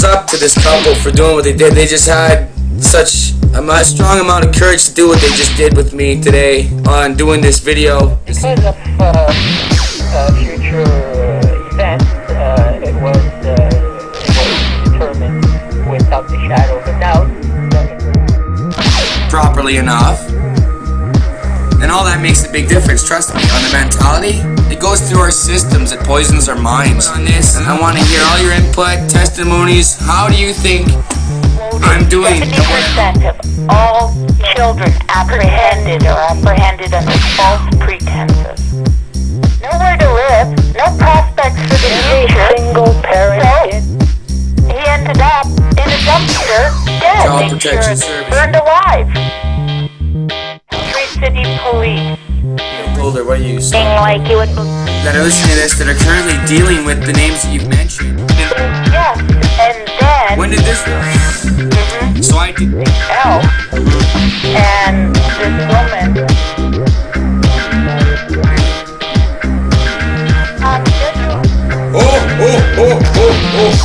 thumbs up to this couple for doing what they did. They just had such a strong amount of courage to do what they just did with me today on doing this video. Because of future events, it was determined without the shadow of a doubt properly enough. And all that makes a big difference, trust me, on the mentality. It goes through our systems, it poisons our minds. On this, and I want to hear all your input, testimonies. How do you think I'm doing? 70% of all children apprehended under false pretenses. Nowhere to live, no prospects for the future. Single parent kid. He ended up in a dumpster, dead. Child Protection Service. Burned alive. City police. I told her what you said. Like you would That are listening to this that are currently dealing with the names that you've mentioned. yes, and then When did this start? So I did. elf and this woman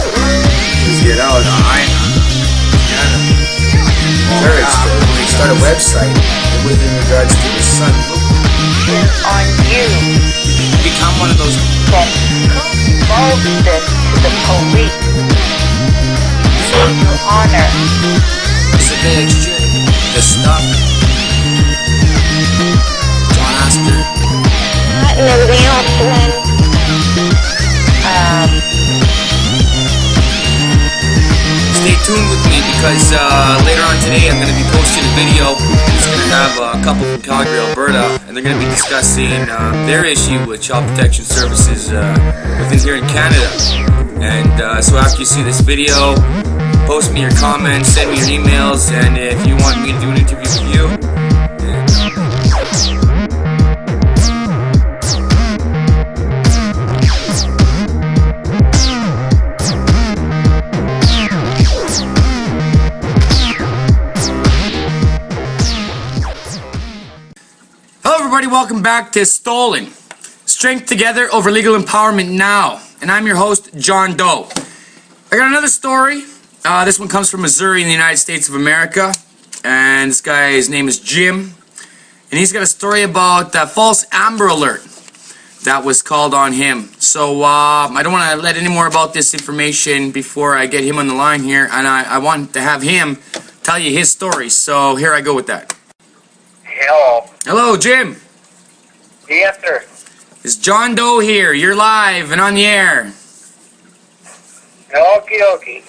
Let's get out. Courage to start a website with in regards to the sun. on you. Become one of those. Then who involved this to the police? Your honor. The exchange, the stuff. John Astor. And everything else then Stay tuned with me because later on today I'm going to be posting a video. It's going to have a couple from Calgary, Alberta, and they're going to be discussing their issue with Child Protection Services within here in Canada. And so after you see this video, post me your comments, send me your emails, and if you want me to do an interview with you, hello everybody, welcome back to Stolen. Strength together over legal empowerment now. And I'm your host, John Doe. I got another story. This one comes from Missouri in the United States of America. And this guy's name is Jim. And he's got a story about a false Amber Alert that was called on him. So I don't want to let any more about this information before I get him on the line here. And I want to have him tell you his story. So here I go with that. Hello. Hello, Jim. Yes, sir. It's John Doe here. You're live and on the air. Okie dokie.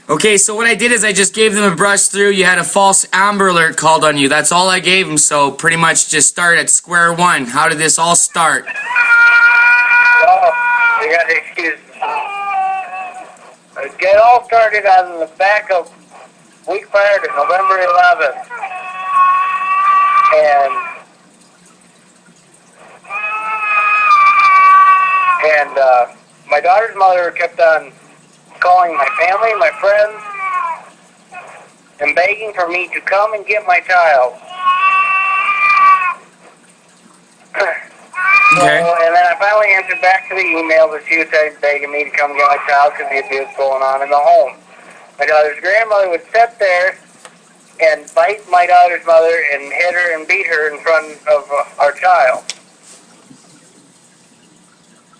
Okay, so what I did is I just gave them a brush through. You had a false Amber Alert called on you. That's all I gave them, so pretty much just start at square one. How did this all start? Oh, you got to excuse me. It all started on the back of week prior to November 11th. And my daughter's mother kept on calling my family, my friends, and begging for me to come and get my child. Okay. And then I finally answered back to the email that she was begging me to come get my child because the abuse going on in the home. My daughter's grandmother would sit there and bite my daughter's mother and hit her and beat her in front of our child.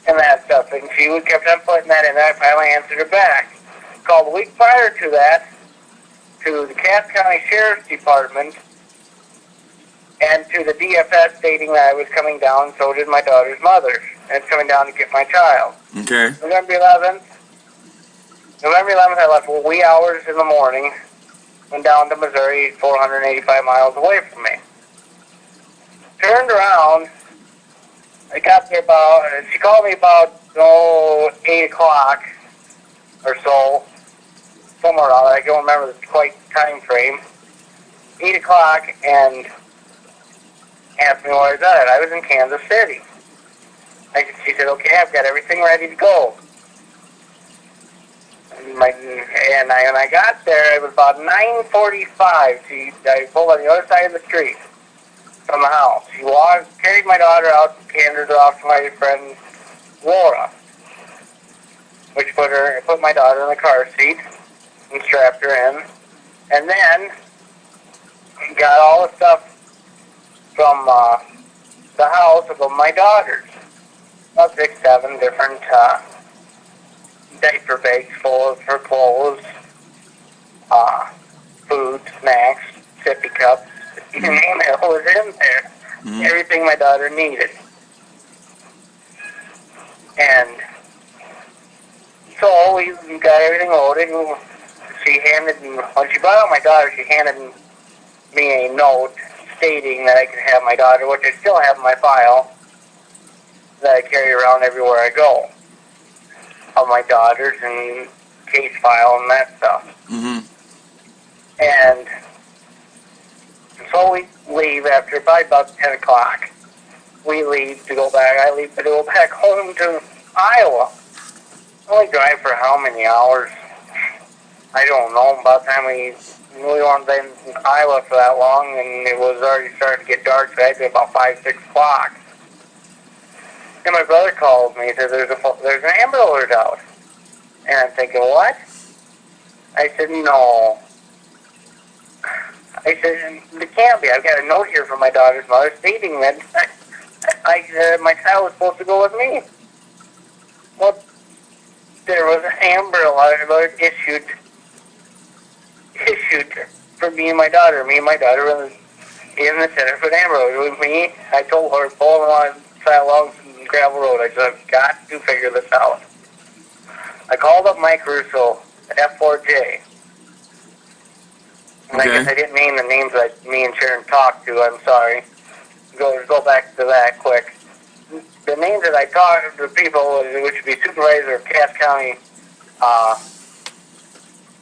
And that stuff. And she would kept on putting that in there. I finally answered her back. Called a week prior to that to the Cass County Sheriff's Department and to the DFS stating that I was coming down, so did my daughter's mother. And it's coming down to get my child. Okay. November 11th, I left wee hours in the morning, went down to Missouri, 485 miles away from me. Turned around, I got there she called me about, 8 o'clock or so, somewhere around there. I don't remember the quite time frame. 8 o'clock, and asked me where I was at. I was in Kansas City. She said, okay, I've got everything ready to go. And when I got there, it was about 9:45. I pulled on the other side of the street from the house. She carried my daughter out and handed her off to my friend Laura, which put my daughter in the car seat. and strapped her in. And then got all the stuff from the house of my daughters. About 6, 7 different diaper bags full of her clothes, food, snacks, sippy cups, you name it was in there. Everything my daughter needed. And so we got everything loaded. And when she brought out my daughter, she handed me a note stating that I could have my daughter, which I still have in my file, that I carry around everywhere I go, of my daughters and case file and that stuff. And so we leave after probably about 10 o'clock. We leave to go back. I leave to go back home to Iowa. I only drive for how many hours? I don't know. By the time we weren't been in Iowa for that long, and it was already starting to get dark, so I had to be about 5, 6 o'clock. And my brother calls me and says, there's an Amber Alert out. And I'm thinking, what? I said, no. I said, it can't be. I've got a note here from my daughter's mother stating that my child was supposed to go with me. Well, there was an Amber Alert issued for me and my daughter. Me and my daughter were in the center for an Amber Alert with me. I told her, pull along along some gravel road. I said, I've got to figure this out. I called up Mike Russo, F4J. And I guess I didn't name the names that me and Sharon talked to. I'm sorry. Go back to that quick. The names that I talked to people, which would be supervisor of Cass County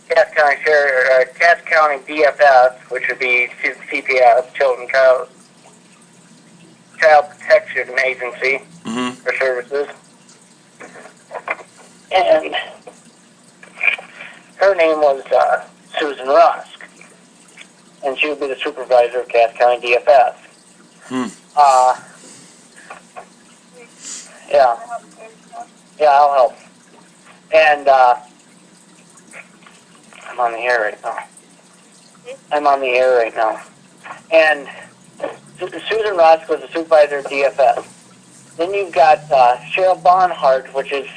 Cass County DFS, which would be CPS, Child Protection Agency for services, and her name was Susan Rusk, and she would be the supervisor of Cass County DFS. Yeah, I'll help. And I'm on the air right now. And Susan Rusk was the supervisor of DFS. Then you've got Cheryl Bonhart, which is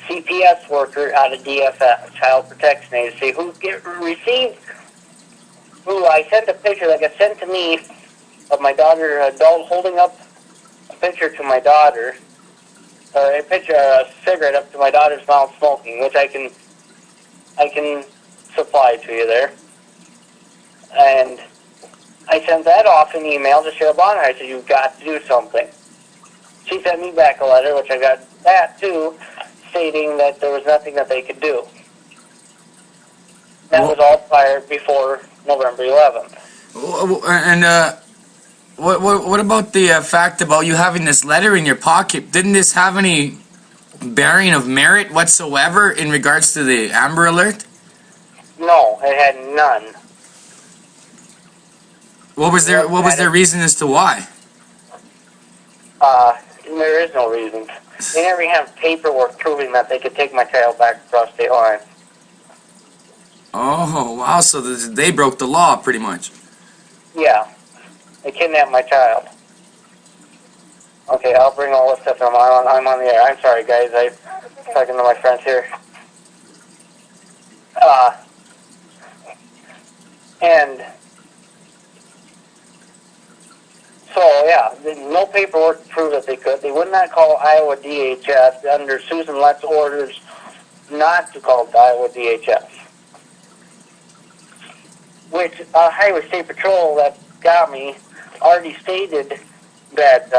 CPS worker out of DFS, Child Protection Agency, who I sent a picture that got sent to me of my daughter, adult holding up a picture to my daughter, or a cigarette up to my daughter's mouth smoking, which I can supply to you there. And I sent that off in email to Cheryl Bonner. I said, you've got to do something. She sent me back a letter, which I got that too, stating that there was nothing that they could do. That was all prior before November 11th. And what about the fact about you having this letter in your pocket? Didn't this have any bearing of merit whatsoever in regards to the Amber Alert? No, it had none. What was their reason as to why? There is no reason. They never have paperwork proving that they could take my child back across state line. Oh, wow, so they broke the law, pretty much. Yeah. They kidnapped my child. Okay, I'll bring all this stuff. I'm on the air. I'm sorry, guys. I'm talking to my friends here. And so, yeah, no paperwork to prove that they could. They would not call Iowa DHS under Susan Lett's orders not to call the Iowa DHS. Which Highway State Patrol that got me already stated that,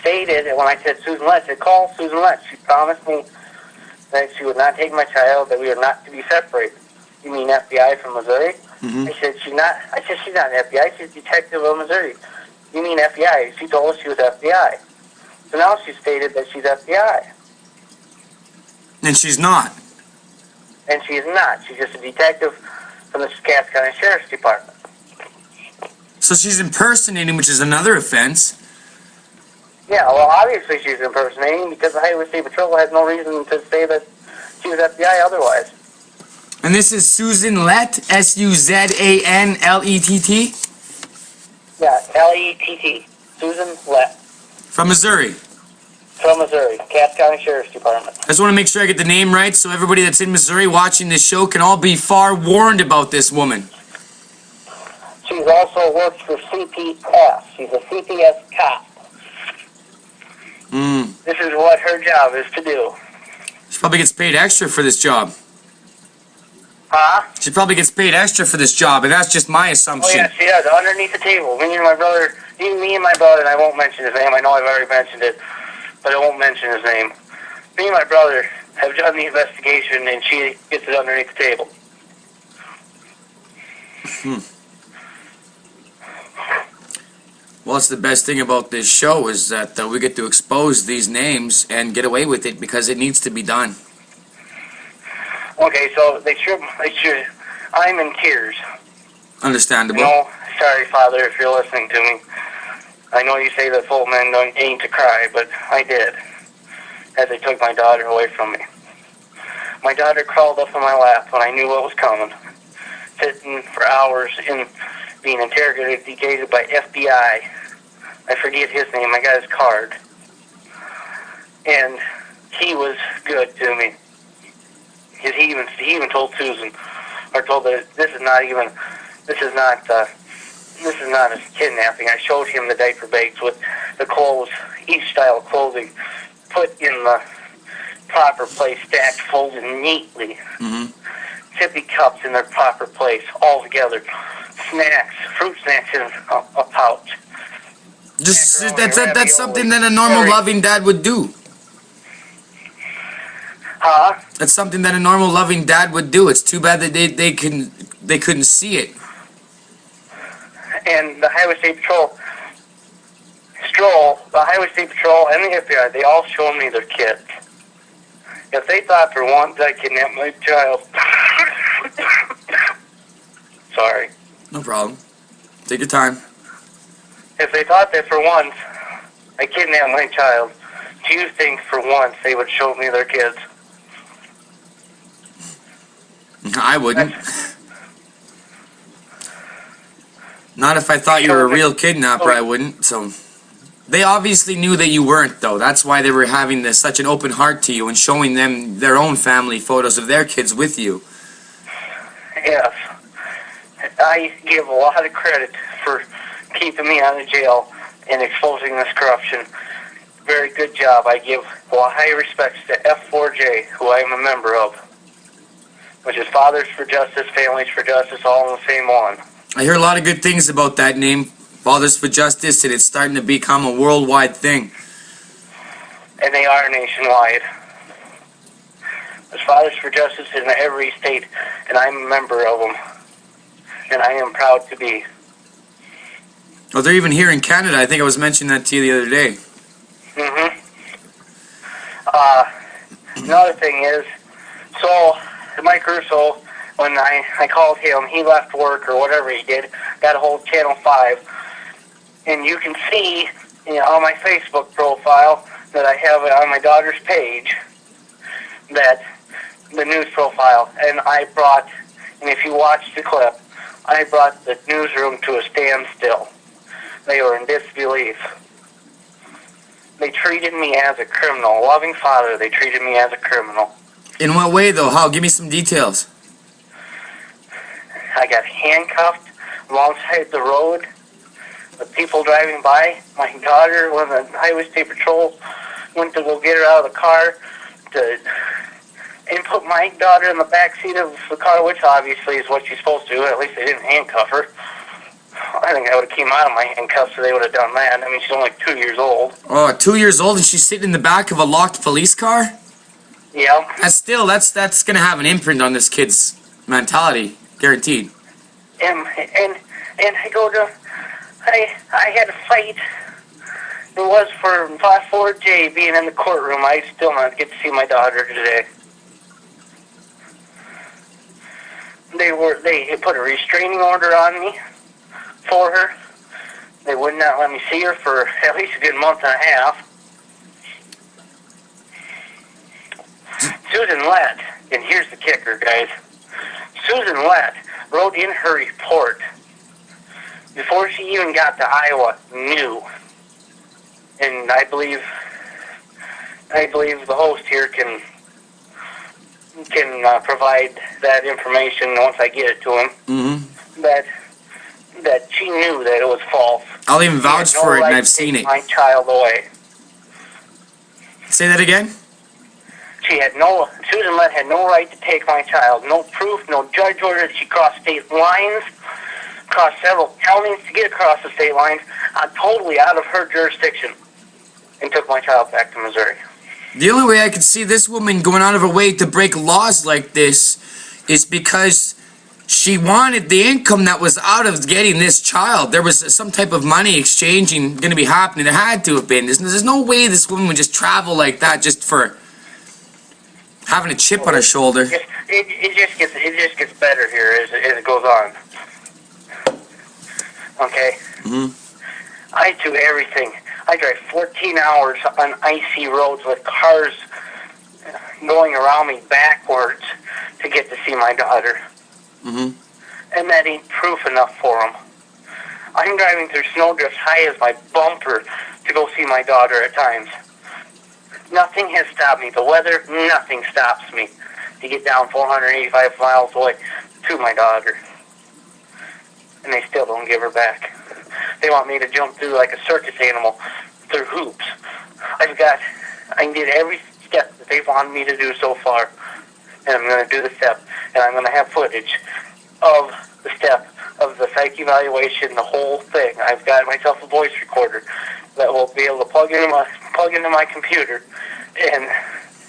and when I said Susan Lett, I said, call Susan Lett. She promised me that she would not take my child, that we are not to be separated. You mean FBI from Missouri? I said, she's not FBI, she's detective of Missouri. You mean FBI? She told us she was FBI. So now she stated that she's FBI. And she's not. And she is not. She's just a detective from the Cass County Sheriff's Department. So she's impersonating, which is another offense. Yeah, well, obviously she's impersonating because the Highway State Patrol has no reason to say that she was FBI otherwise. And this is Susan Lett, Suzanlett. Yeah, Lett. Susan Lett. From Missouri. From Missouri, Cass County Sheriff's Department. I just want to make sure I get the name right so everybody that's in Missouri watching this show can all be far warned about this woman. She's also worked for CPS. She's a CPS cop. This is what her job is to do. She probably gets paid extra for this job. Huh? She probably gets paid extra for this job, and that's just my Oh, assumption. yes, she does. Underneath the table. Me and my brother, and I won't mention his name. I know I've already mentioned it, but I won't mention his name. Me and my brother have done the investigation, and she gets it underneath the table. Well, it's the best thing about this show is that we get to expose these names and get away with it because it needs to be done. Okay, so they should. I'm in tears. Understandable. No, sorry, Father, if you're listening to me. I know you say that full men ain't to cry, but I did, as they took my daughter away from me. My daughter crawled up on my lap when I knew what was coming, sitting for hours in being interrogated by FBI. I forget his name. I got his card. And he was good to me. He even told Susan, or told her, this is not a kidnapping. I showed him the diaper bags with the clothes, each style of clothing, put in the proper place, stacked, folded neatly. Sippy cups in their proper place, all together. Snacks, fruit snacks in a pouch. That's something that a normal loving dad would do. Huh? That's something that a normal loving dad would do. It's too bad that they couldn't see it. And the Highway State Patrol, and the FBI, they all showed me their kids. If they thought for once I kidnapped my child, sorry. No problem. Take your time. If they thought that for once I kidnapped my child, do you think for once they would show me their kids? I wouldn't. Not if I thought you were a real kidnapper, I wouldn't. So they obviously knew that you weren't, though. That's why they were having such an open heart to you and showing them their own family photos of their kids with you. Yes. I give a lot of credit for keeping me out of jail and exposing this corruption. Very good job. I give high respects to F4J, who I am a member of, which is Fathers for Justice, Families for Justice, all in the same one. I hear a lot of good things about that name, Fathers for Justice, and it's starting to become a worldwide thing. And they are nationwide. There's Fathers for Justice in every state, and I'm a member of them. And I am proud to be. Oh, they're even here in Canada. I think I was mentioning that to you the other day. Another thing is, so Mike Russo, when I called him, he left work or whatever he did, got a hold of Channel 5, and you can see on my Facebook profile that I have it on my daughter's page, that the news profile, and if you watch the clip, I brought the newsroom to a standstill. They were in disbelief. They treated me as a criminal. Loving father, they treated me as a criminal. In what way, though? How? Give me some details. I got handcuffed alongside the road with people driving by. My daughter, when the Highway State Patrol went to go get her out of the car, and put my daughter in the back seat of the car, which obviously is what she's supposed to do. At least they didn't handcuff her. I think I would have came out of my handcuffs so they would have done that. I mean, she's only 2 years old. Oh, 2 years old and she's sitting in the back of a locked police car? Yeah. That's going to have an imprint on this kid's mentality. Guaranteed. And I go to, I had a fight. It was for 4J being in the courtroom. I still not get to see my daughter today. They put a restraining order on me for her. They would not let me see her for at least a good month and a half. Susan Lett, and here's the kicker, guys. Susan Lett wrote in her report, before she even got to Iowa, knew. And I believe the host here can provide that information once I get it to him. Mm-hmm. That she knew that it was false. I'll even vouch no for it, right and I've to seen take it. My child away. Say that again? Susan Lett had no right to take my child. No proof, no judge order. She crossed state lines, crossed several counties to get across the state lines, totally out of her jurisdiction, and took my child back to Missouri. The only way I could see this woman going out of her way to break laws like this is because she wanted the income that was out of getting this child. There was some type of money exchanging going to be happening. There had to have been. There's no way this woman would just travel like that just for having a chip on her shoulder. It just gets better here as it goes on. Okay? Mm-hmm. I do everything. I drive 14 hours on icy roads with cars going around me backwards to get to see my daughter. Mm-hmm. And that ain't proof enough for them. I'm driving through snowdrifts high as my bumper to go see my daughter at times. Nothing has stopped me. The weather, nothing stops me to get down 485 miles away to my daughter. And they still don't give her back. They want me to jump through like a circus animal through hoops. I did every step that they've wanted me to do so far. And I'm going to do the step. And I'm going to have footage of the step, of the psych evaluation, the whole thing. I've got myself a voice recorder that will be able to plug into my computer and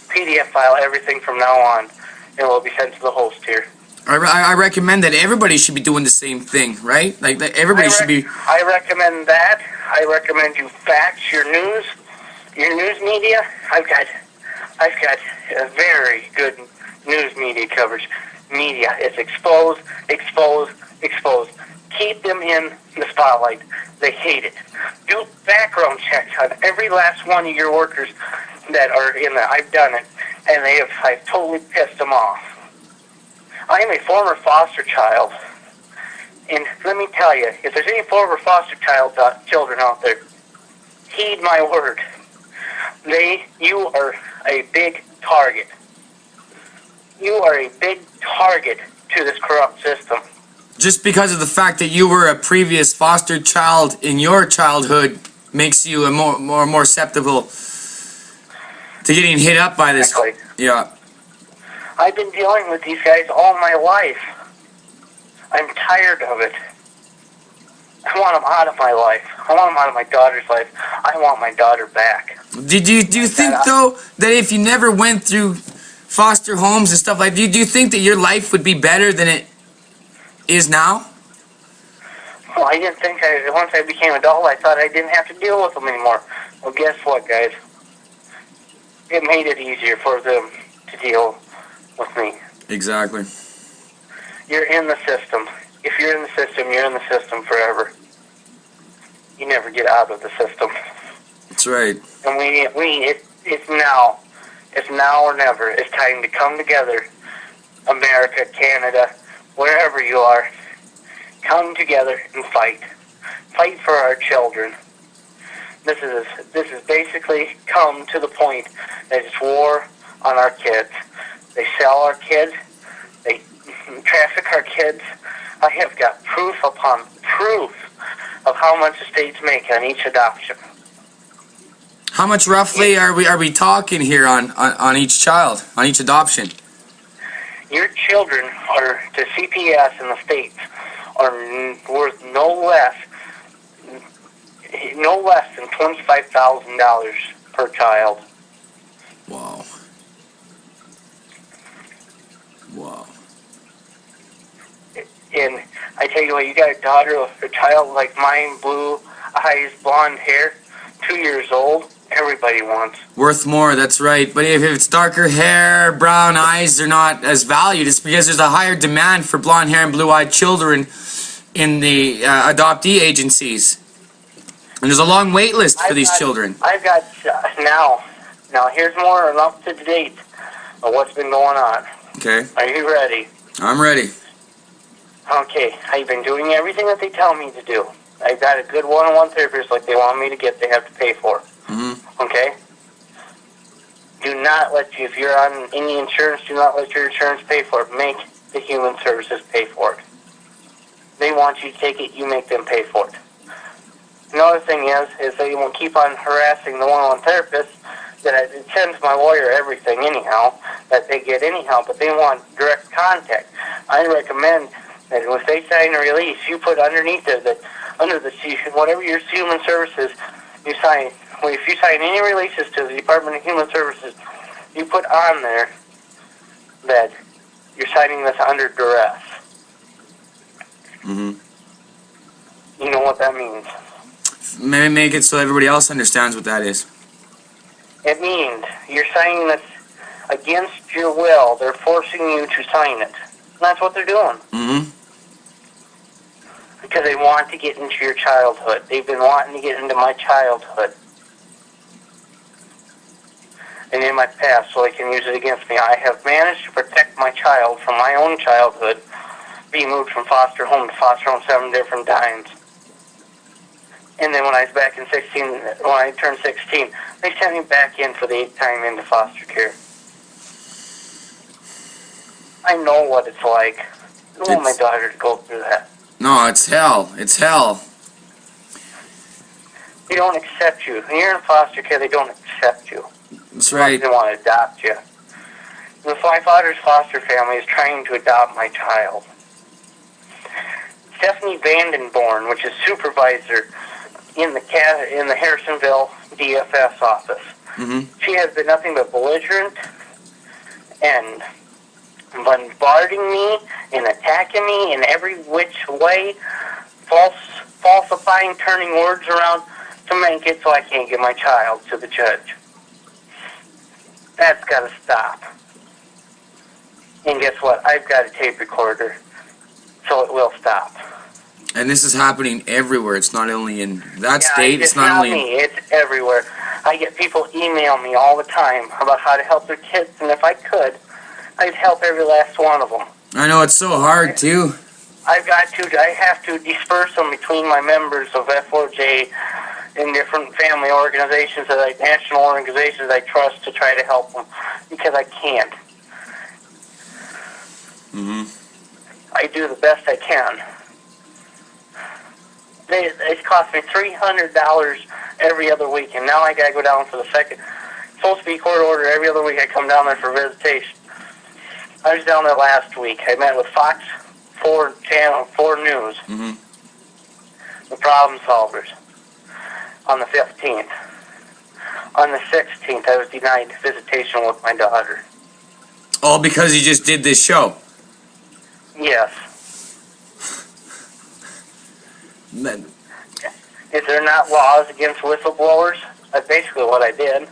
PDF file everything from now on. And it will be sent to the host here. I recommend that everybody should be doing the same thing, right? Like that everybody should be. I recommend that. I recommend you fax your news media. I've got a very good news media coverage. Media is exposed. Keep them in the spotlight. They hate it. Do background checks on every last one of your workers that are in there. I've done it, and I've totally pissed them off. I am a former foster child, and let me tell you, if there's any former foster children out there, heed my word. You are a big target. You are a big target to this corrupt system. Just because of the fact that you were a previous foster child in your childhood makes you a more susceptible to getting hit up by this. Exactly. Yeah. I've been dealing with these guys all my life. I'm tired of it. I want them out of my life. I want them out of my daughter's life. I want my daughter back. Do you think though that if you never went through foster homes and stuff like that, do you think that your life would be better than it is now? Well, I didn't think once I became an adult, I thought I didn't have to deal with them anymore. Well, guess what, guys? It made it easier for them to deal with me. Exactly. You're in the system. If you're in the system, you're in the system forever. You never get out of the system. That's right. And it's now. It's now or never. It's time to come together. America, Canada, wherever you are, come together and fight. Fight for our children. This is basically come to the point that it's war on our kids. They sell our kids. They traffic our kids. I have got proof upon proof of how much the states make on each adoption. How much roughly are we talking here on each child, on each adoption? Your children are to CPS in the states are worth no less than $25,000 per child. Wow. Wow. And I tell you what, you got a child like mine, blue eyes, blonde hair, 2 years old. Everybody wants. Worth more, that's right. But if it's darker hair, brown eyes, they're not as valued. It's because there's a higher demand for blonde hair and blue-eyed children in the adoptee agencies. And there's a long wait list for these children. I've got, now here's more up to date of what's been going on. Okay. Are you ready? I'm ready. Okay, I've been doing everything that they tell me to do. I've got a good one-on-one therapist like they want me to get, they have to pay for. Okay? Do not let you, if you're on any insurance, do not let your insurance pay for it. Make the human services pay for it. They want you to take it, you make them pay for it. Another thing is they will keep on harassing the one-on-one therapist that it sends my lawyer everything anyhow, that they get anyhow, but they want direct contact. I recommend that if they sign a release, you put underneath it that under the whatever your human services you sign. If you sign any releases to the Department of Human Services, you put on there that you're signing this under duress. You know what that means? Maybe make it so everybody else understands what that is. It means you're signing this against your will. They're forcing you to sign it. And that's what they're doing. Because they want to get into your childhood. They've been wanting to get into my childhood. And in my past, so they can use it against me. I have managed to protect my child from my own childhood, being moved from foster home to foster home 7 different times. And then when I was back in 16, when I turned 16, they sent me back in for the 8th time into foster care. I know what it's like. I don't want my daughter to go through that. No, it's hell. It's hell. They don't accept you. When you're in foster care, they don't accept you. That's right. They want to adopt you. My father's foster family is trying to adopt my child. Stephanie Vandenborn, which is supervisor in the Harrisonville DFS office. She has been nothing but belligerent and bombarding me and attacking me in every which way, falsifying, turning words around to make it so I can't get my child to the judge. That's got to stop. And guess what? I've got a tape recorder, so it will stop. And this is happening everywhere. It's not only in that state. It's not only me. It's everywhere. I get people email me all the time about how to help their kids, and if I could, I'd help every last one of them. I know, it's so hard too. I have to disperse them between my members of F4J and different family organizations, national organizations I trust to try to help them, because I can't. I do the best I can. It cost me $300 every other week, and now I gotta go down for the second. It's supposed to be court order every other week. I come down there for visitation. I was down there last week. I met with Fox 4 News, the problem solvers, on the 15th. On the 16th, I was denied visitation with my daughter. All because you just did this show. Yes. Is there not laws against whistleblowers? That's basically what I did.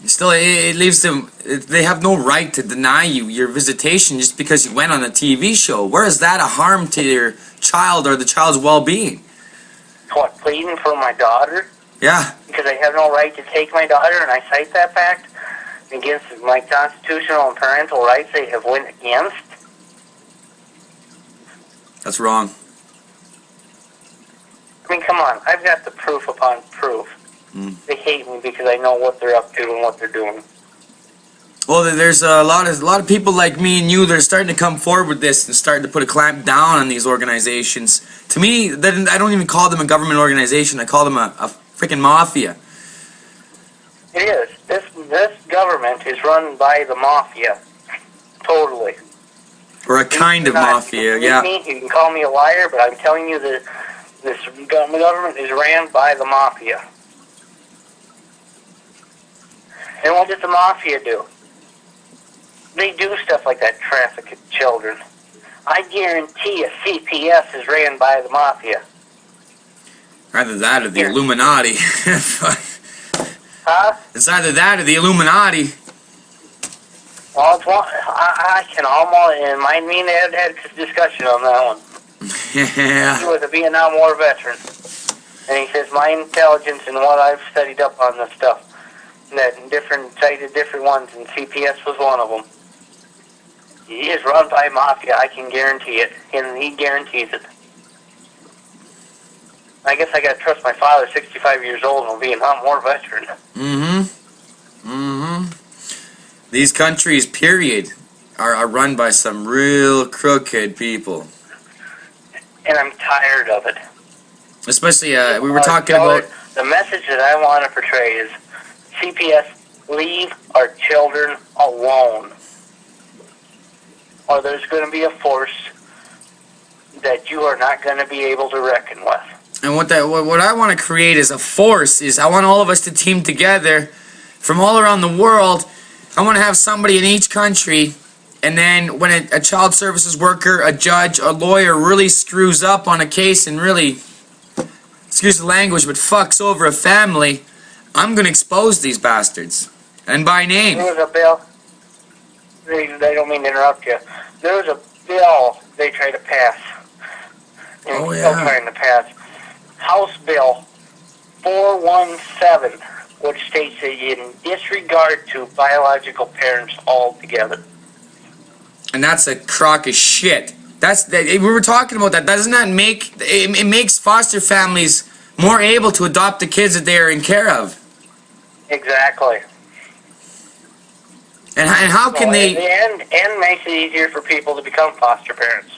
Still, it leaves them. They have no right to deny you your visitation just because you went on a TV show. Where is that a harm to your child or the child's well-being? What, pleading for my daughter? Yeah. Because I have no right to take my daughter, and I cite that fact against my constitutional and parental rights they have went against. That's wrong. I mean, come on. I've got the proof upon proof. They hate me because I know what they're up to and what they're doing. Well, there's a lot of people like me and you that are starting to come forward with this and starting to put a clamp down on these organizations. To me, I don't even call them a government organization. I call them a freaking mafia. It is. This government is run by the mafia. Totally. Or a kind of mafia, yeah. You can call me a liar, but I'm telling you that this government is ran by the mafia. And what does the mafia do? They do stuff like that, traffic children. I guarantee you CPS is ran by the mafia. Either that or the Illuminati. Huh? It's either that or the Illuminati. Well, it's one, I can almost, and me and Ed had a discussion on that one. Yeah. He was a Vietnam War veteran. And he says, my intelligence and what I've studied up on this stuff, that cited different ones, and CPS was one of them. He is run by mafia, I can guarantee it, and he guarantees it. I guess I gotta trust my father, 65 years old, and will be a lot more veteran. These countries, period, are run by some real crooked people. And I'm tired of it. Especially, we were talking about... The message that I want to portray is, CPS, leave our children alone. Or there's going to be a force that you are not going to be able to reckon with. And what I want to create is a force. I want all of us to team together from all around the world. I want to have somebody in each country, and then when a child services worker, a judge, a lawyer really screws up on a case and really, excuse the language, but fucks over a family, I'm going to expose these bastards. And by name. There was a bill. They don't mean to interrupt you. There was a bill they tried to pass. And still trying to pass. House Bill 417, which states that in disregard to biological parents altogether. And that's a crock of shit. We were talking about that. Doesn't that make... It makes foster families more able to adopt the kids that they are in care of. Exactly. And how can they... And makes it easier for people to become foster parents.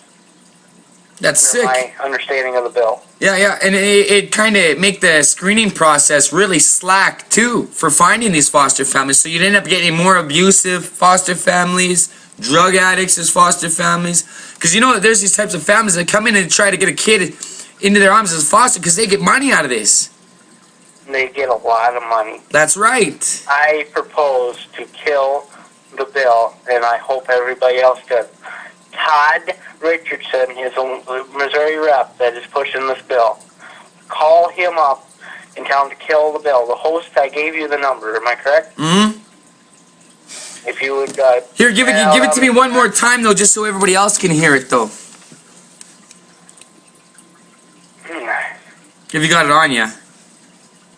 That's sick. My understanding of the bill. Yeah, and it kind of make the screening process really slack, too, for finding these foster families. So you'd end up getting more abusive foster families, drug addicts as foster families. Because you know that there's these types of families that come in and try to get a kid into their arms as foster because they get money out of this. They get a lot of money. That's right. I propose to kill the bill, and I hope everybody else does. Todd Richardson is a Missouri rep that is pushing this bill. Call him up and tell him to kill the bill. The host, I gave you the number. Am I correct? Mm-hmm. If you would... Here, give it to me one more time, though, just so everybody else can hear it, though. If you got it on you.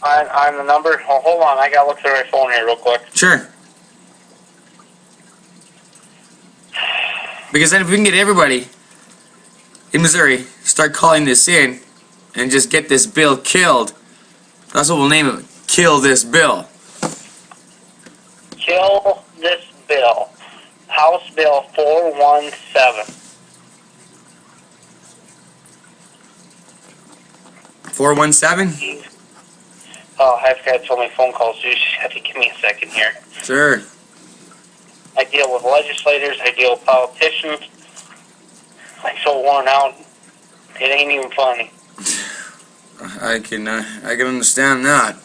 On the number? Oh, hold on. I got to look through my phone here real quick. Sure. Because then if we can get everybody in Missouri start calling this in and just get this bill killed, that's what we'll name it. Kill this bill. Kill this bill. House Bill 417. 417? Oh, I've had so many phone calls. You just have to give me a second here. Sure. I deal with legislators. I deal with politicians. I'm so worn out. It ain't even funny. I can understand that.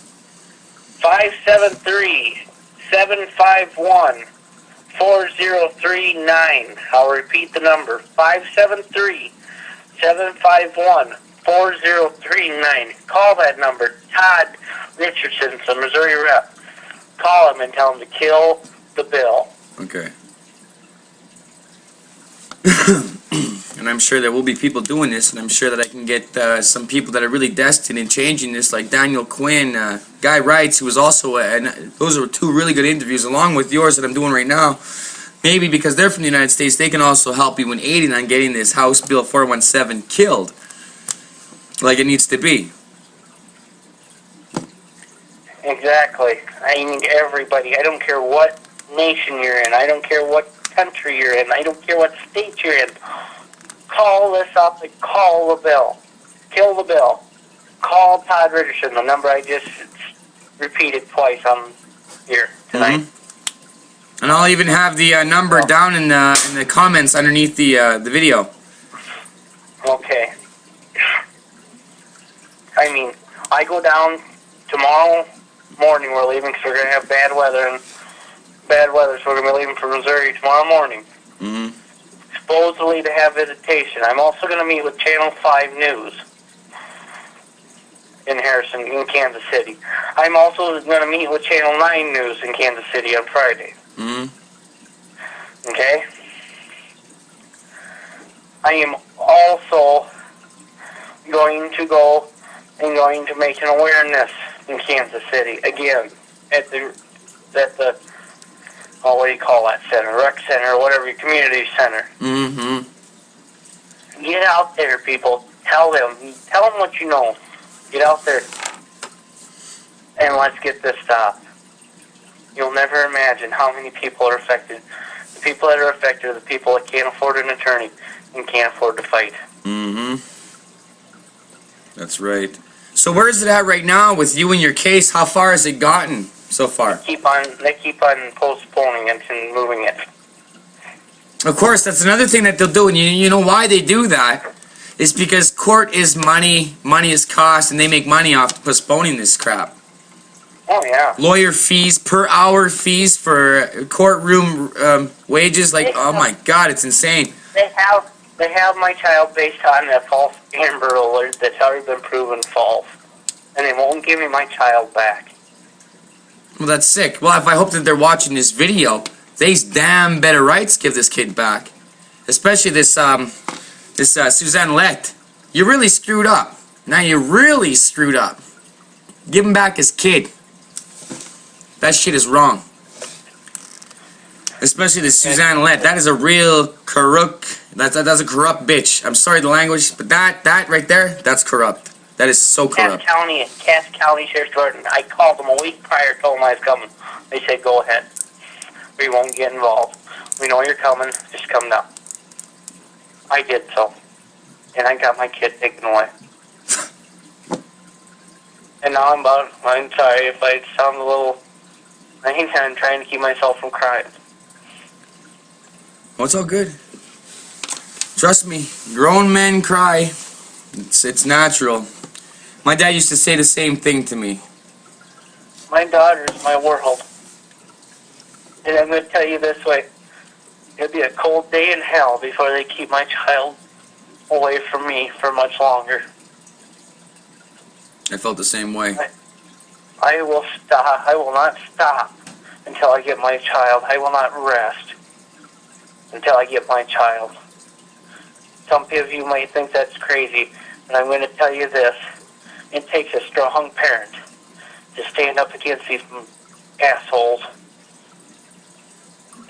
573-751-4039. I'll repeat the number. 573-751-4039. Call that number. Todd Richardson, the Missouri rep. Call him and tell him to kill the bill. Okay. And I'm sure there will be people doing this, and I'm sure that I can get some people that are really destined in changing this, like Daniel Quinn, Guy Wrights, who was also, and those are two really good interviews, along with yours that I'm doing right now. Maybe because they're from the United States, they can also help you in aiding on getting this House Bill 417 killed, like it needs to be. Exactly. I need everybody. I don't care what nation you're in. I don't care what country you're in. I don't care what state you're in. Call this up and call the bill. Kill the bill. Call Todd Richardson, the number I just repeated twice on here tonight. Mm-hmm. And I'll even have the number down in the comments underneath the video. Okay. I mean, I go down tomorrow morning. We're leaving because we're going to have bad weather, so we're going to be leaving for Missouri tomorrow morning. Mm-hmm. Supposedly to have visitation. I'm also going to meet with Channel 5 News in Kansas City. I'm also going to meet with Channel 9 News in Kansas City on Friday. Mm-hmm. Okay? I am also going to go and going to make an awareness in Kansas City again at the what do you call that center? Rec center, or whatever, your community center. Mm-hmm. Get out there, people. Tell them what you know. Get out there, and let's get this stopped. You'll never imagine how many people are affected. The people that are affected are the people that can't afford an attorney and can't afford to fight. Mm-hmm. That's right. So where is it at right now with you and your case? How far has it gotten so far? They keep on postponing it and moving it. Of course, that's another thing that they'll do, and you know why they do that? It's because court is money, money is cost, and they make money off postponing this crap. Oh, yeah. Lawyer fees, per hour fees for courtroom wages, like, oh my God, it's insane. They have my child based on a false Amber Alert that's already been proven false, and they won't give me my child back. Well, that's sick. Well, if I hope that they're watching this video, they's damn better rights give this kid back. Especially this Suzanne Lett. You really screwed up. Now you really screwed up. Give him back his kid. That shit is wrong. Especially this Suzanne Lett. That is a real corrupt. That's a corrupt bitch. I'm sorry the language, but that right there, that's corrupt. That is so corrupt. Cass County Sheriff's Department. I called them a week prior, told them I was coming. They said, go ahead. We won't get involved. We know you're coming. Just come down. I did so. And I got my kid taken away. And now I'm sorry if I sound a little... I'm trying to keep myself from crying. Oh, it's all good. Trust me, grown men cry. It's natural. My dad used to say the same thing to me. My daughter's my world. And I'm going to tell you this way. It'll be a cold day in hell before they keep my child away from me for much longer. I felt the same way. I will stop. I will not stop until I get my child. I will not rest until I get my child. Some of you might think that's crazy, but I'm going to tell you this. It takes a strong parent to stand up against these assholes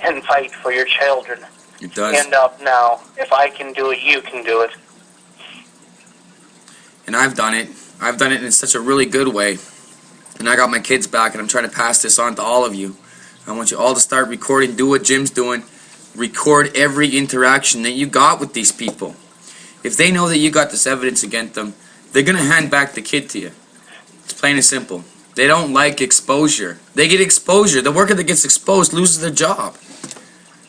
and fight for your children. It does. Stand up now. If I can do it, you can do it. And I've done it. I've done it in such a really good way. And I got my kids back, and I'm trying to pass this on to all of you. I want you all to start recording. Do what Jim's doing. Record every interaction that you got with these people. If they know that you got this evidence against them, they're going to hand back the kid to you. It's plain and simple. They don't like exposure. They get exposure. The worker that gets exposed loses their job.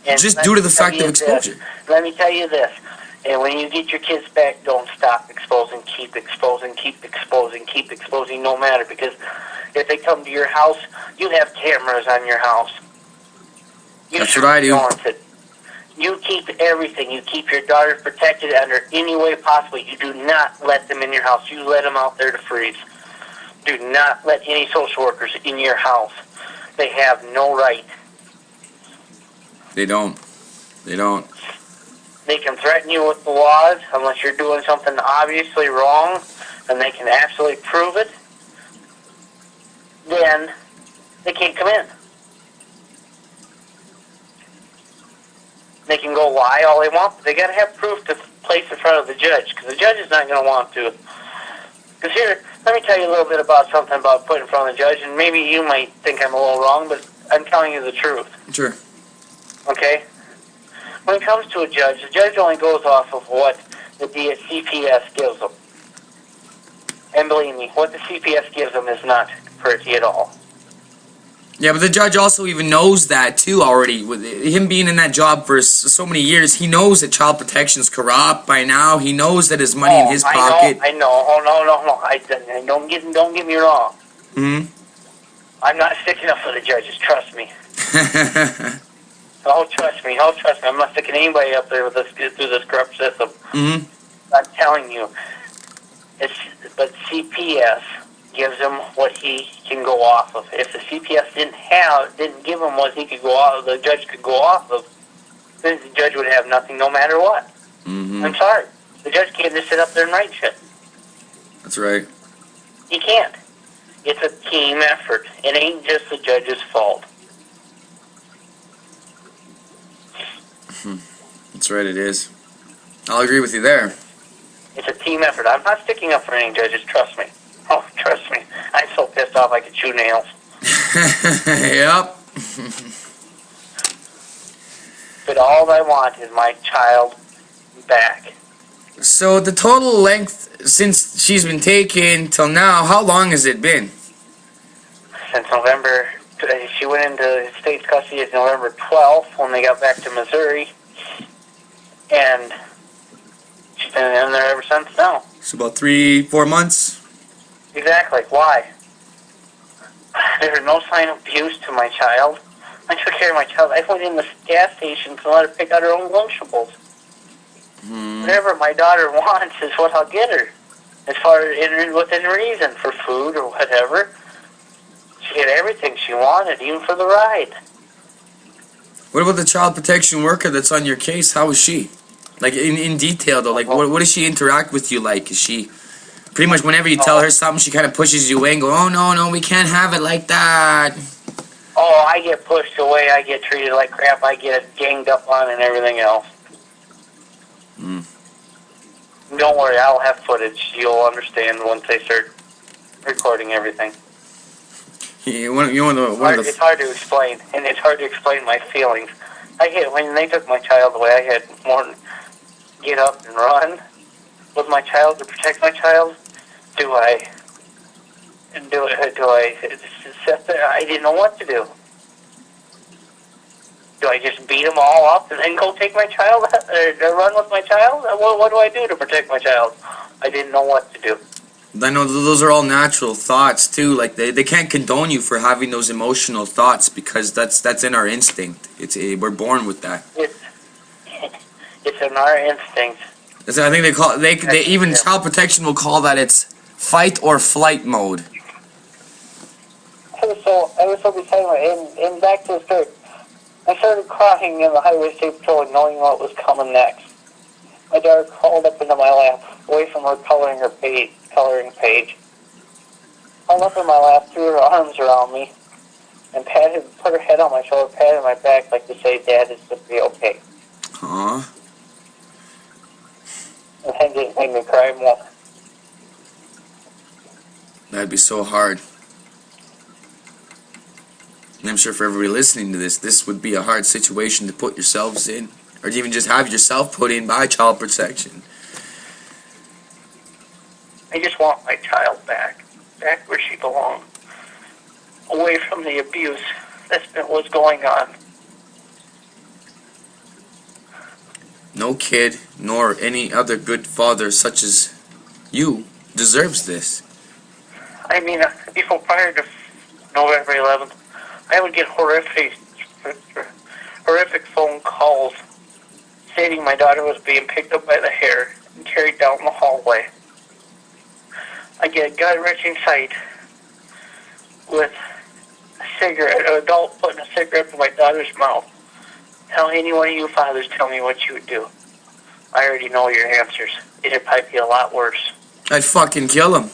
And Just due to the fact of exposure. Let me tell you this. And when you get your kids back, don't stop exposing. Keep exposing, keep exposing, keep exposing, no matter. Because if they come to your house, you have cameras on your house. That's what I do. You keep everything. You keep your daughter protected under any way possible. You do not let them in your house. You let them out there to freeze. Do not let any social workers in your house. They have no right. They don't. They don't. They can threaten you with the laws unless you're doing something obviously wrong, and they can absolutely prove it. Then they can't come in. They can go lie all they want, but they got to have proof to place in front of the judge, because the judge is not going to want to. Because here, let me tell you a little bit about something about putting in front of the judge, and maybe you might think I'm a little wrong, but I'm telling you the truth. Sure. Okay? When it comes to a judge, the judge only goes off of what the CPS gives them. And believe me, what the CPS gives them is not pretty at all. Yeah, but the judge also even knows that too already. With him being in that job for so many years, he knows that child protection is corrupt by now. He knows that his money in his pocket. I know. Oh, no. Don't get me wrong. I'm not sticking up for the judges. Trust me. Trust me. I'm not sticking anybody up there with this through this corrupt system. I'm telling you. But CPS gives him what he can go off of. If the CPS didn't give him what he could go off of, the judge could go off of, then the judge would have nothing no matter what. I'm sorry. The judge can't just sit up there and write shit. That's right. He can't. It's a team effort. It ain't just the judge's fault. That's right, it is. I'll agree with you there. It's a team effort. I'm not sticking up for any judges, trust me. Oh, trust me. I'm so pissed off I could chew nails. Yep. But all I want is my child back. So the total length since she's been taken till now, how long has it been? Since November, she went into state's custody as November 12th when they got back to Missouri. And she's been in there ever since now. It's about 3-4 months. Exactly. Why? There was no sign of abuse to my child. I took care of my child. I went in the gas station to let her pick out her own Lunchables. Whatever my daughter wants is what I'll get her. As far as within reason for food or whatever. She had everything she wanted, even for the ride. What about the child protection worker that's on your case? How is she? Like, in detail, though. Like, what does she interact with you like? Is she... Pretty much whenever you tell her something, she kind of pushes you away and go, oh, no, we can't have it like that. Oh, I get pushed away. I get treated like crap. I get ganged up on and everything else. Don't worry, I'll have footage. You'll understand once they start recording everything. It's hard to explain, and it's hard to explain my feelings. When they took my child away, I had more than get up and run with my child to protect my child. Do I sit there? I didn't know what to do. Do I just beat them all up and then go take my child, or run with my child? What do I do to protect my child? I didn't know what to do. I know those are all natural thoughts too. Like they can't condone you for having those emotional thoughts because that's in our instinct. We're born with that. It's in our instincts. I think they even child protection will call that it's fight or flight mode. I was so beside and back to the story. I started crying in the Highway State Patrol, knowing what was coming next. My daughter crawled up into my lap, away from her coloring page. Crawled up in my lap, threw her arms around me, and put her head on my shoulder, patted my back like to say, Dad, it's going to be okay. Aww. And then it made me cry more. That'd be so hard. And I'm sure for everybody listening to this would be a hard situation to put yourselves in, or to even just have yourself put in by child protection. I just want my child back where she belongs, away from the abuse that was going on. No kid, nor any other good father such as you, deserves this. I mean, before prior to November 11th, I would get horrific phone calls stating my daughter was being picked up by the hair and carried down the hallway. I get a gut-wrenching sight with a cigarette, an adult putting a cigarette in my daughter's mouth. Tell any one of you fathers, tell me what you would do. I already know your answers. It'd probably be a lot worse. I'd fucking kill him.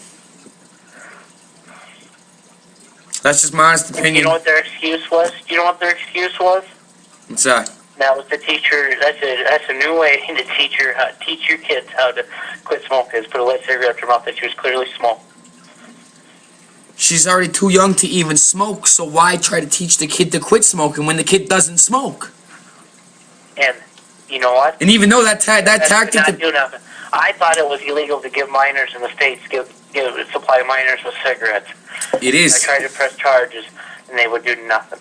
That's just my honest opinion. You know what their excuse was? What's that? That was the teacher. That's a new way to teach your kids how to quit smoking. Is put a lead cigarette up her mouth that she was clearly smoking. She's already too young to even smoke, so why try to teach the kid to quit smoking when the kid doesn't smoke? And you know what? And even though that tactic... Not do nothing. I thought it was illegal to give minors in the States, supply minors with cigarettes. It is. I tried to press charges, and they would do nothing.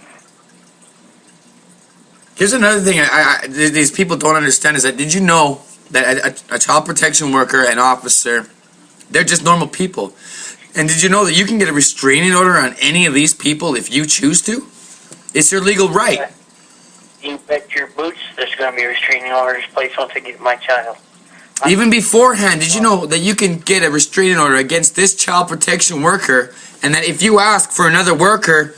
Here's another thing these people don't understand is that, did you know that a child protection worker, an officer, they're just normal people. And did you know that you can get a restraining order on any of these people if you choose to? It's your legal right. You bet your boots there's going to be restraining orders placed once I get my child. Even beforehand, did you know that you can get a restraining order against this child protection worker, and that if you ask for another worker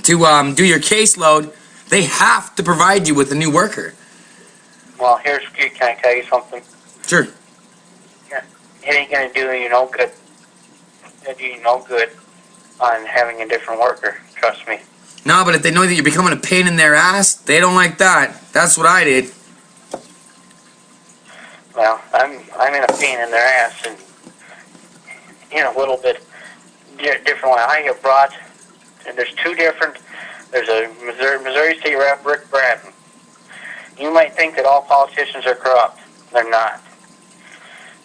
to do your caseload, they have to provide you with a new worker? Well, can I tell you something? Sure. Yeah, it ain't going to do you no good. It'll do you no good on having a different worker. Trust me. No, but if they know that you're becoming a pain in their ass, they don't like that. That's what I did. Well, I'm in a pain in their ass, and in a little bit different way. I have brought, and there's two different. There's a Missouri State Rep, Rick Bratton. You might think that all politicians are corrupt. They're not.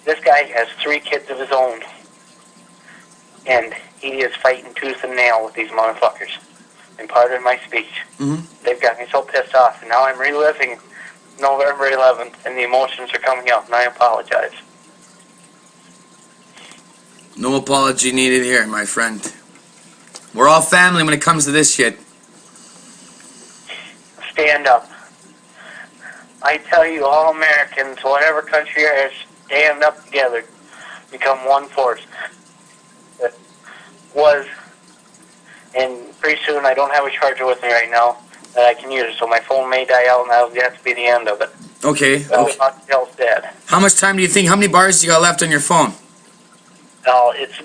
This guy has 3 kids of his own, and he is fighting tooth and nail with these motherfuckers. And pardon my speech. They've got me so pissed off, and now I'm reliving November 11th, and the emotions are coming out, and I apologize. No apology needed here, my friend. We're all family when it comes to this shit. Stand up. I tell you, all Americans, whatever country you're in, stand up together. Become one force. That was, and pretty soon I don't have a charger with me right now that I can use, so my phone may die out, and that'll have to be the end of it. Okay. Nothing else dead. How much time do you think? How many bars do you got left on your phone? No, it's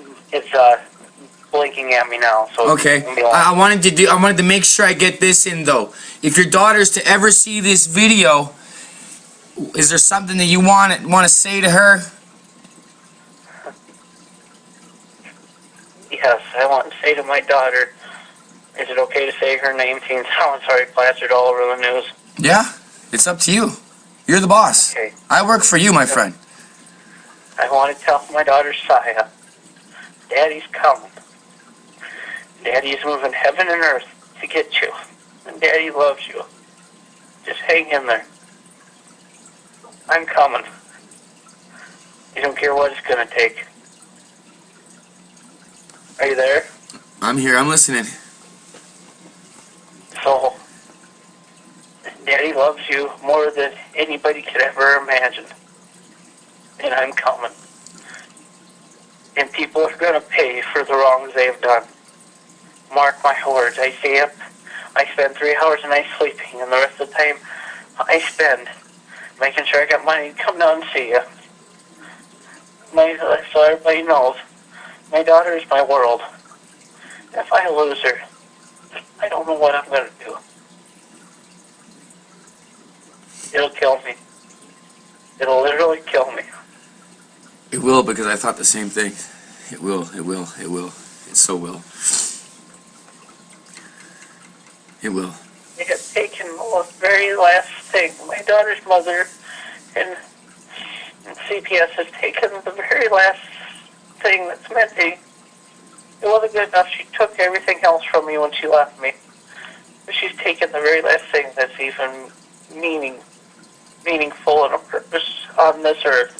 blinking at me now. So Okay. I wanted to make sure I get this in though. If your daughter's to ever see this video, is there something that you want to say to her? Yes, I want to say to my daughter, is it okay to say her name since someone's already plastered all over the news? Yeah, it's up to you. You're the boss. Okay. I work for you, my friend. I want to tell my daughter Saya, Daddy's coming. Daddy's moving heaven and earth to get you. And Daddy loves you. Just hang in there. I'm coming. You don't care what it's going to take. Are you there? I'm here. I'm listening. So, Daddy loves you more than anybody could ever imagine. And I'm coming. And people are going to pay for the wrongs they have done. Mark my words. I stay up. I spend 3 hours a night sleeping, and the rest of the time I spend making sure I got money to come down and see you. So everybody knows, my daughter is my world. If I lose her, I don't know what I'm going to do. It'll kill me. It'll literally kill me. It will, because I thought the same thing. It will. It will. It will. It so will. It will. They have taken the very last thing. My daughter's mother and CPS has taken the very last thing that's meant to. It wasn't good enough. She took everything else from me when she left me. But she's taken the very last thing that's even meaningful and a purpose on this earth.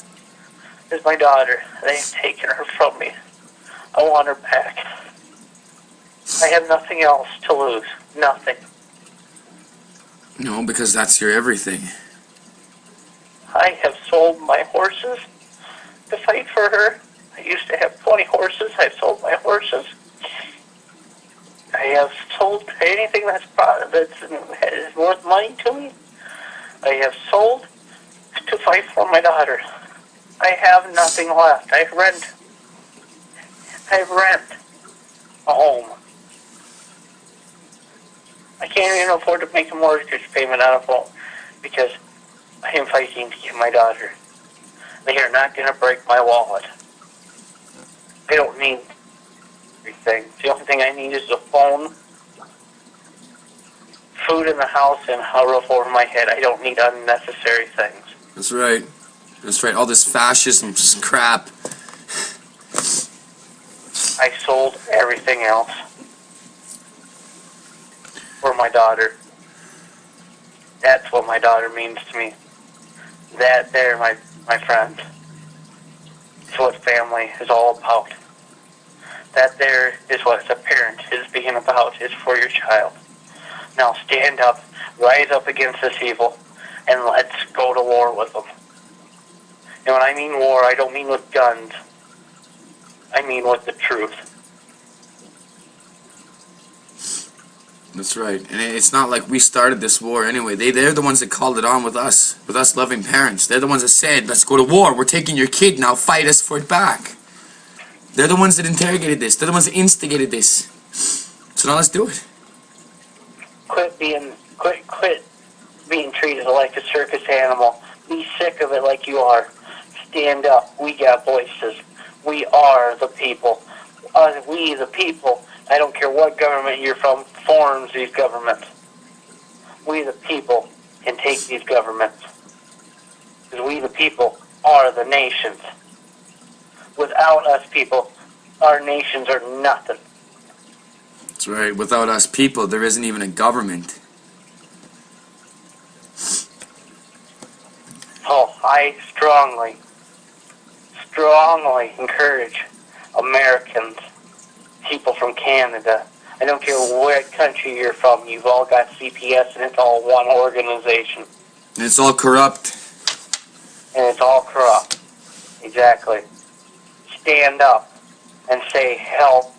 Is my daughter. They've taken her from me. I want her back. I have nothing else to lose. Nothing. No, because that's your everything. I have sold my horses to fight for her. I used to have 20 horses. I've sold my horses. I have sold anything that's is worth money to me. I have sold to fight for my daughter. I have nothing left. I rent a home. I can't even afford to make a mortgage payment on a phone because I am fighting to get my daughter. They are not going to break my wallet. I don't need everything. The only thing I need is a phone, food in the house, and a roof over my head. I don't need unnecessary things. That's right. That's right. All this fascism crap. I sold everything else for my daughter. That's what my daughter means to me. That there, my friend, is what family is all about. That there is what a parent is being about, is for your child. Now stand up, rise up against this evil, and let's go to war with them. And when I mean war, I don't mean with guns. I mean with the truth. That's right. And it's not like we started this war anyway. They're the ones that called it on with us loving parents. They're the ones that said, let's go to war. We're taking your kid, now fight us for it back. They're the ones that interrogated this. They're the ones that instigated this. So now let's do it. Quit being treated like a circus animal. Be sick of it like you are. Stand up. We got voices. We are the people. We the people. I don't care what government you're from, forms these governments. We the people can take these governments. Because we the people are the nations. Without us people, our nations are nothing. That's right. Without us people, there isn't even a government. Oh, I strongly encourage Americans, people from Canada. I don't care what country you're from. You've all got CPS, and it's all one organization. And it's all corrupt. And it's all corrupt. Exactly. Stand up and say, help,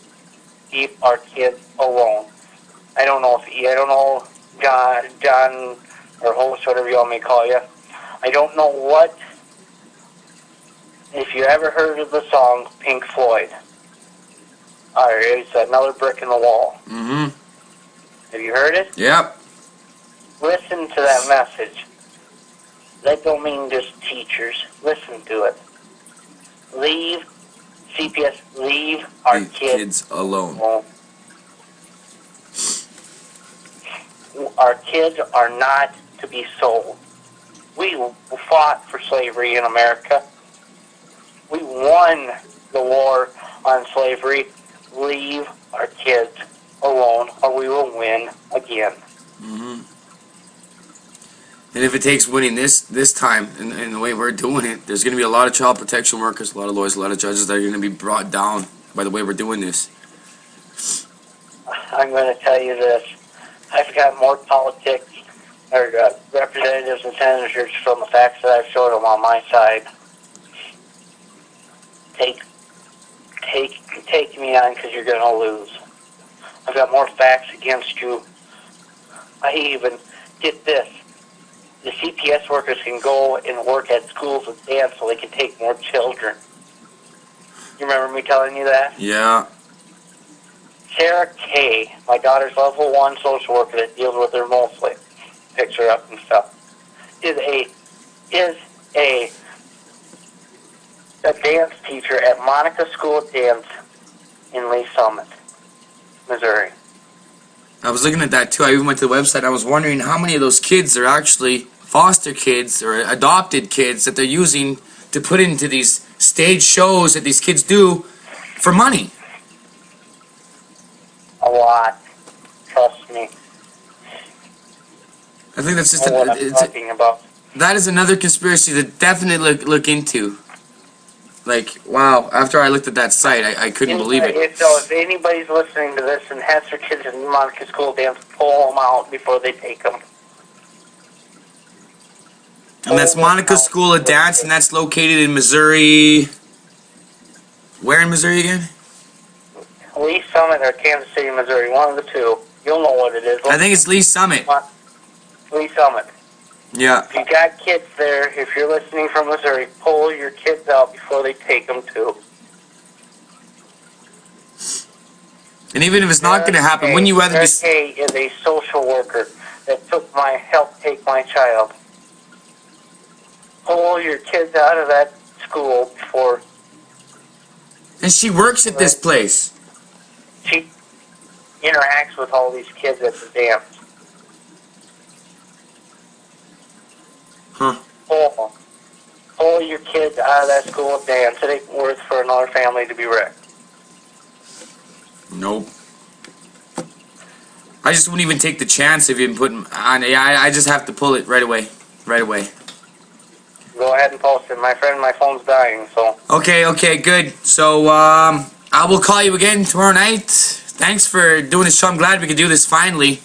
keep our kids alone. I don't know, John, or host, whatever you want me to call you. I don't know what, if you ever heard of the song Pink Floyd. It's Another Brick in the Wall. Mm-hmm. Have you heard it? Yep. Listen to that message. That don't mean just teachers. Listen to it. Leave CPS, leave our kids alone. Our kids are not to be sold. We fought for slavery in America. We won the war on slavery. Leave our kids alone, or we will win again. Mm-hmm. And if it takes winning this time, and the way we're doing it, there's going to be a lot of child protection workers, a lot of lawyers, a lot of judges that are going to be brought down by the way we're doing this. I'm going to tell you this. I've got more politics, or representatives and senators from the facts that I've showed them on my side. Take me on, because you're going to lose. I've got more facts against you. I even, get this, the CPS workers can go and work at schools with dance so they can take more children. You remember me telling you that? Yeah. Sarah Kay, my daughter's level 1 social worker that deals with her mostly, picks her up and stuff, is a dance teacher at Monica School of Dance in Lee Summit, Missouri. I was looking at that too. I even went to the website. I was wondering how many of those kids are actually foster kids or adopted kids that they're using to put into these stage shows that these kids do for money. A lot. Trust me. I think that's just Know what I'm talking about. that is another conspiracy to definitely look into. Like, wow, after I looked at that site, I couldn't believe it. So if anybody's listening to this and has their kids in Monica School of Dance, pull them out before they take them. And that's Monica School of Dance, and that's located in Missouri. Where in Missouri again? Lee Summit or Kansas City, Missouri, one of the two. You'll know what it is. I think it's Lee Summit. Lee Summit. Yeah. If you got kids there, if you're listening from Missouri, pull your kids out before they take them too. And even if it's not going to happen, wouldn't you rather be... Kay is a social worker that helped take my child. Pull your kids out of that school before... And she works at this place. She interacts with all these kids at the dance. Huh. Pull your kids out of that school of dance. It ain't worth for another family to be wrecked. Nope. I just wouldn't even take the chance of even putting on. Yeah, I just have to pull it right away. Right away. Go ahead and post it. My friend, my phone's dying, so... Okay, good. So, I will call you again tomorrow night. Thanks for doing this show. I'm glad we could do this finally.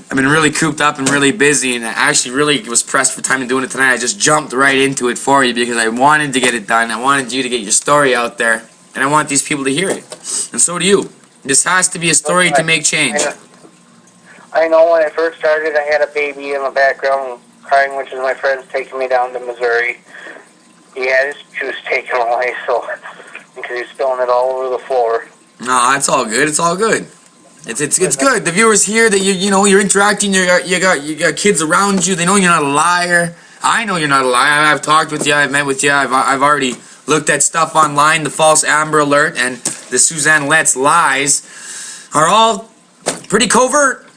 I've been really cooped up and really busy, and I actually really was pressed for time to doing it tonight. I just jumped right into it for you because I wanted to get it done. I wanted you to get your story out there, and I want these people to hear it. And so do you. This has to be a story to make change. I know when I first started, I had a baby in the background crying, which is my friend's taking me down to Missouri. He had his juice taken away, so because he's spilling it all over the floor. No, it's all good. It's all good. It's good. The viewers hear that you're interacting. You got kids around you. They know you're not a liar. I know you're not a liar. I've talked with you. I've met with you. I've already looked at stuff online. The false Amber Alert and the Suzanne Letts lies are all pretty covert.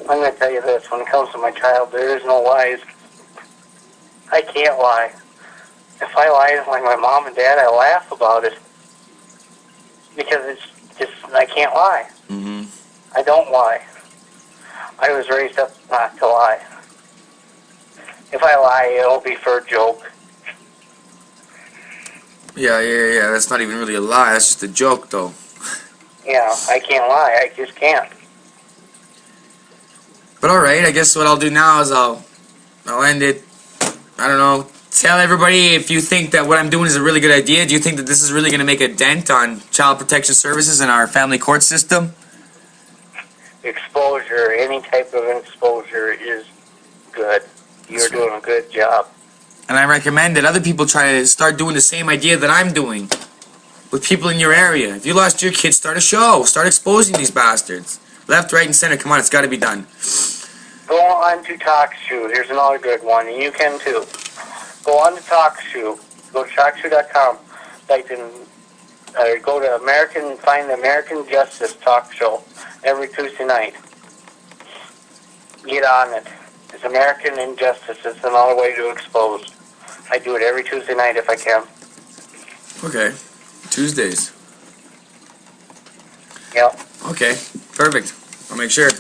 I'm going to tell you this. When it comes to my child, there is no lies. I can't lie. If I lie like my mom and dad, I laugh about it. Because it's just, I can't lie. Mm-hmm. I don't lie. I was raised up not to lie. If I lie, it'll be for a joke. Yeah. That's not even really a lie. That's just a joke, though. Yeah, I can't lie. I just can't. But alright, I guess what I'll do now is I'll end it. I don't know. Tell everybody if you think that what I'm doing is a really good idea. Do you think that this is really going to make a dent on child protection services and our family court system? Exposure, any type of exposure is good. You're doing a good job. And I recommend that other people try to start doing the same idea that I'm doing with people in your area. If you lost your kids, start a show. Start exposing these bastards. Left, right, and center. Come on, it's got to be done. Go on to TalkShoe. Here's another good one, and you can too. Go on to TalkShoe. Go to TalkShoe.com. Type in, go to find the American Justice Talk Show every Tuesday night. Get on it. It's American Injustice. It's another way to expose. I do it every Tuesday night if I can. Okay. Tuesdays. Yep. Okay. Perfect. I'll make sure. And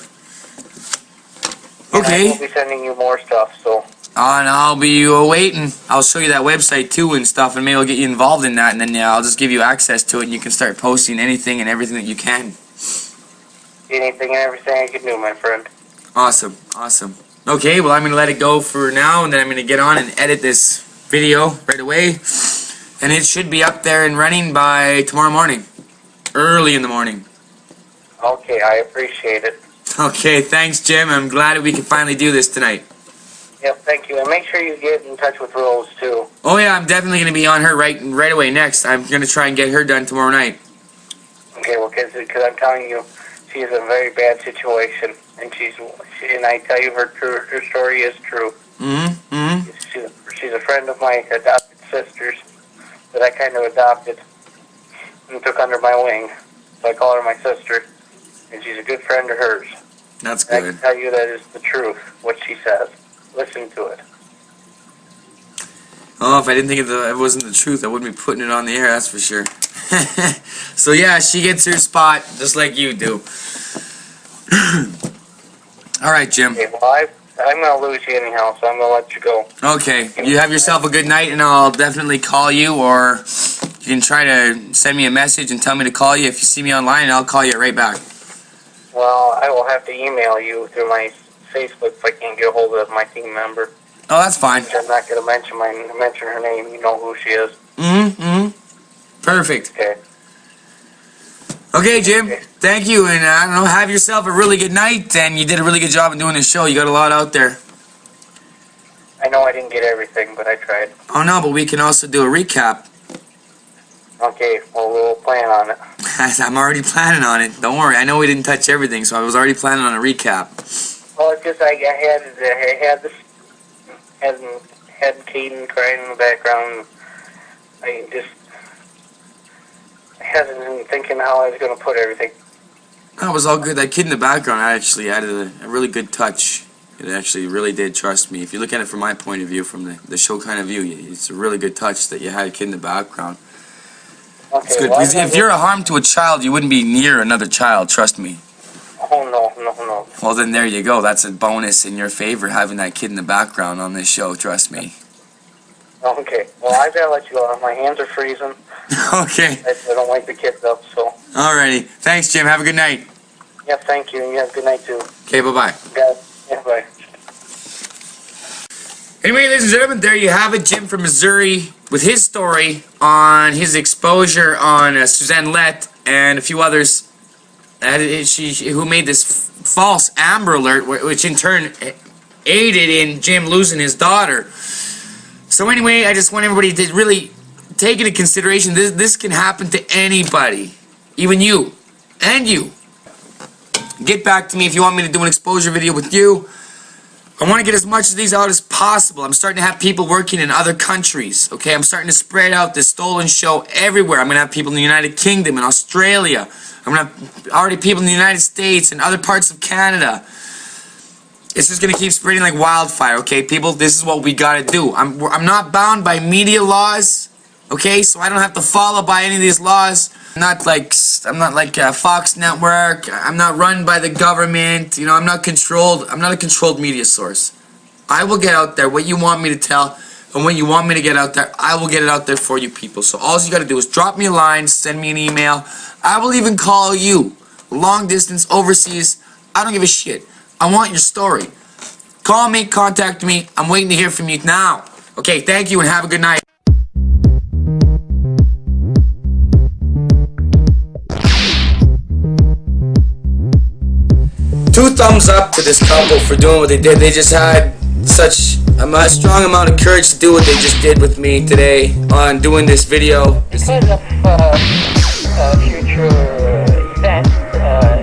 I Okay. will be sending you more stuff, so. And I'll be waiting. I'll show you that website too and stuff, and maybe I'll get you involved in that, and then I'll just give you access to it, and you can start posting anything and everything that you can. Anything and everything I can do, my friend. Awesome. Okay, well, I'm going to let it go for now, and then I'm going to get on and edit this video right away, and it should be up there and running by tomorrow morning. Early in the morning. Okay, I appreciate it. Okay, thanks, Jim. I'm glad that we can finally do this tonight. Yep, thank you. And make sure you get in touch with Rose, too. Oh, yeah, I'm definitely going to be on her right away next. I'm going to try and get her done tomorrow night. Okay, well, because I'm telling you, she's in a very bad situation. And and I tell you, her story is true. Mm-hmm. She's a friend of my adopted sister's that I kind of adopted and took under my wing. So I call her my sister. And she's a good friend of hers. That's And I good. can tell you that is the truth, what she says. Listen to it. Oh, if I didn't think it wasn't the truth, I wouldn't be putting it on the air, that's for sure. So, yeah, she gets her spot just like you do. All right, Jim. Okay, well, I'm going to lose you anyhow, so I'm going to let you go. Okay, you have yourself a good night, and I'll definitely call you, or you can try to send me a message and tell me to call you if you see me online, and I'll call you right back. Well, I will have to email you through my Facebook if I can't get a hold of my team member. Oh, that's fine. I'm not going to mention her name. You know who she is. Mm-hmm. Perfect. Okay. Okay, Jim. Thank you, and I don't know, have yourself a really good night, and you did a really good job in doing this show. You got a lot out there. I know I didn't get everything, but I tried. Oh, no, but we can also do a recap. Okay, well, we'll plan on it. I'm already planning on it. Don't worry. I know we didn't touch everything, so I was already planning on a recap. Well, it's just I had Caden crying in the background. I just hasn't thinking how I was going to put everything. That was all good. That kid in the background actually added a really good touch. It actually really did, trust me. If you look at it from my point of view, from the show kind of view, it's a really good touch that you had a kid in the background. Okay, It's good. well, Because if you're a harm to a child, you wouldn't be near another child, trust me. Oh, no. Well, then there you go. That's a bonus in your favor, having that kid in the background on this show, trust me. Okay, well, I gotta let you go. My hands are freezing. Okay. I don't wake the kids up, so. Alrighty. Thanks, Jim. Have a good night. Yeah, thank you, and you have a good night, too. Okay, bye-bye. Yeah, bye. Anyway, ladies and gentlemen, there you have it. Jim from Missouri with his story on his exposure on Suzanne Lett and a few others who made this false Amber Alert, which in turn aided in Jim losing his daughter. So anyway, I just want everybody to really take into consideration this can happen to anybody, even you and you. Get back to me if you want me to do an exposure video with you. I want to get as much of these out as possible. I'm starting to have people working in other countries, okay? I'm starting to spread out this stolen show everywhere. I'm going to have people in the United Kingdom and Australia. I'm going to have already people in the United States and other parts of Canada. It's just going to keep spreading like wildfire, okay, people? This is what we got to do. I'm not bound by media laws, okay? So I don't have to follow by any of these laws. I'm not like Fox Network. I'm not run by the government. You know, I'm not a controlled media source. I will get out there what you want me to tell, and what you want me to get out there, I will get it out there for you people. So all you got to do is drop me a line, send me an email. I will even call you, long distance, overseas. I don't give a shit. I want your story. Call me, contact me. I'm waiting to hear from you now. Okay, thank you and have a good night. 2 thumbs up to this couple for doing what they did. They just had such a strong amount of courage to do what they just did with me today on doing this video. Because of future events,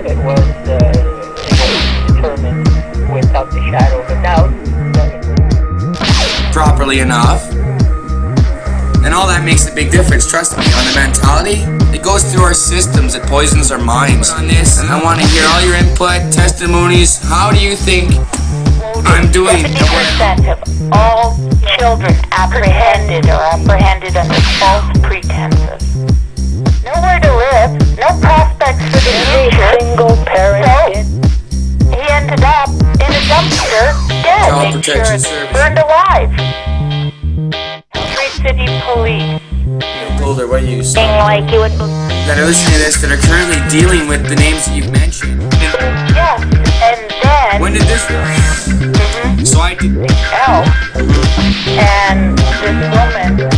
it was determined without the shadow of a doubt. Properly enough. And all that makes a big difference, trust me, on the mentality. It goes through our systems, it poisons our minds. On this, and I want to hear all your input, testimonies. How do you think I'm doing? 70% of all children apprehended under false pretenses. Nowhere to live, no prospects for the future. Single parent. So, he ended up in a dumpster, dead. Child Protection Service. Burned alive. City police. I told her what you said. Like you would. That are listening to this that are currently dealing with the names that you've mentioned. Yes, and then. When did this start? So I did. Elf. And this woman.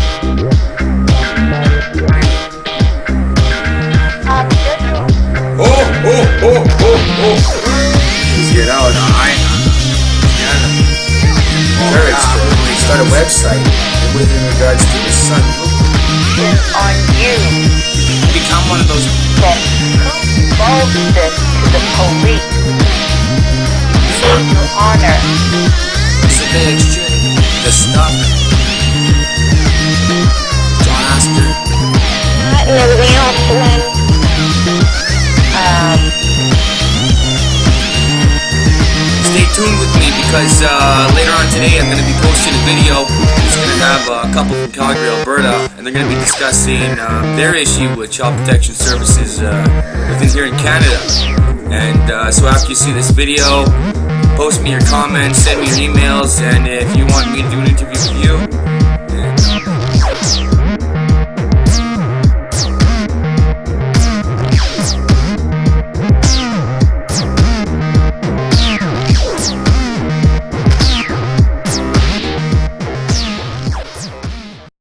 Get out. Start a website with in regards to the sun. On you. Become one of those. Then who involved this to the police? Your honor. So they exchange the stuff. John Astor. And everything else. Stay tuned with me because later on today I'm going to be posting a video. It's going to have a couple from Calgary, Alberta, and they're going to be discussing their issue with Child Protection Services within here in Canada. And so after you see this video, post me your comments, send me your emails, and if you want me to do an interview with you,